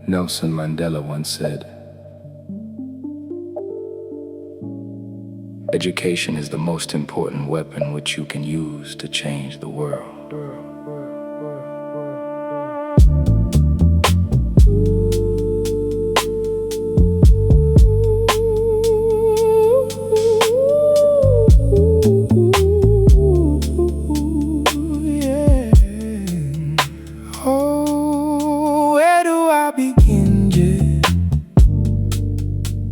Nelson Mandela once said, "Education is the most important weapon which you can use to change the world." Oh, where do I begin, Nje?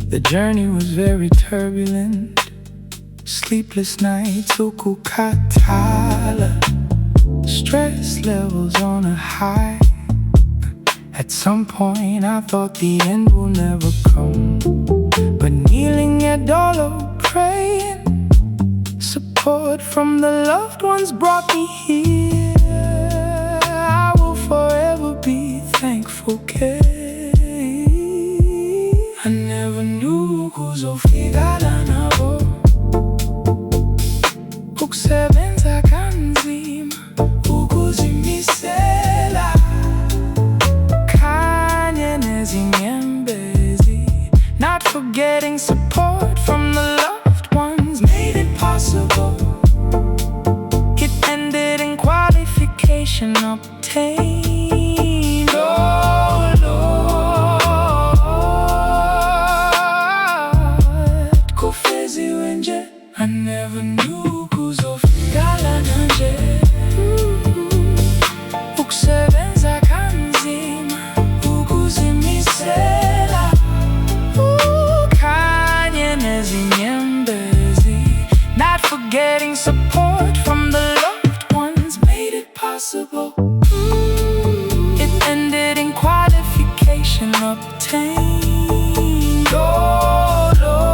The journey was very turbulent. Sleepless nights, ukukatala. Stress levels on a high. At some point I thought the end will never come, but kneeling at Dolo praying, support from the loved ones brought me here. I will forever be thankful, I never knew kuzofika nabo. Ukusebenza kanzima, ukuzimisela, kanye nezinyembezi. Not forgetting support from the loved ones made it possible. It ended in qualification obtained. Oh Lord, Kufeziwe Nje. I never knew kuzofika nje. Ukusebenza kanzima, ukuzimisela, kanye nezinyembezi. Not forgetting support from the loved ones made it possible. It ended in qualification obtained. Oh Lord,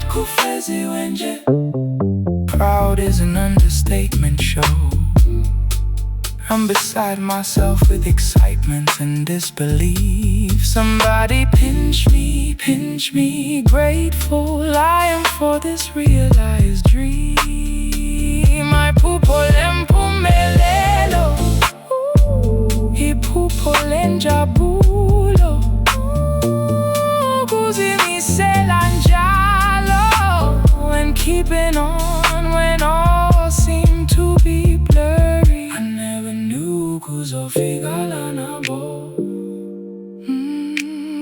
Kufeziwe Nje. Proud is an understatement, show. I'm beside myself with excitement and disbelief. Somebody pinch me, grateful I am for this realized dream. Iphupho lempumelelo, iphupho lenjabulo, ukuzimisela njalo, and keeping on when all seemed to be blurry. I never knew kuzofika nabo.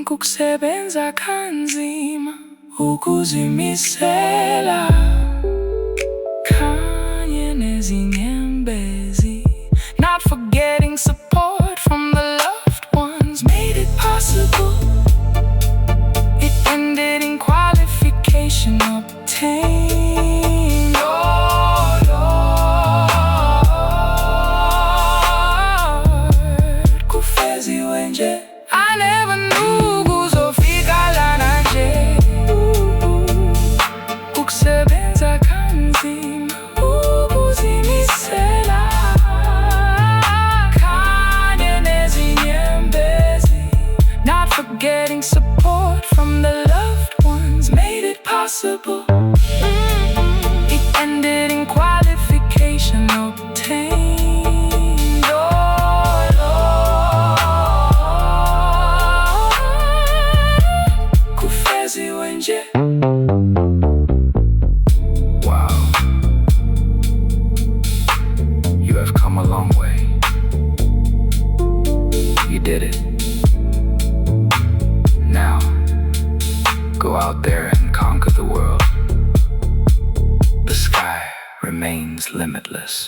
Kusebenza kanzima, ukuzimisela, kanye nezinyembezi. Not forgetting support from the loved ones made it possible. It ended in qualification obtained. Oh Lord, Kufeziwe Nje. I never knew kuzofika lana nje. Ukusebenza kanzima, ukuzimisela, kanye nezinyembezi. Not forgetting support from the loved ones made it possible. It ended in qualification obtained. Oh Lord, Kufeziwe Nje. Wow. You have come a long way. You did it. Now, go out there and conquer the world. The sky remains limitless.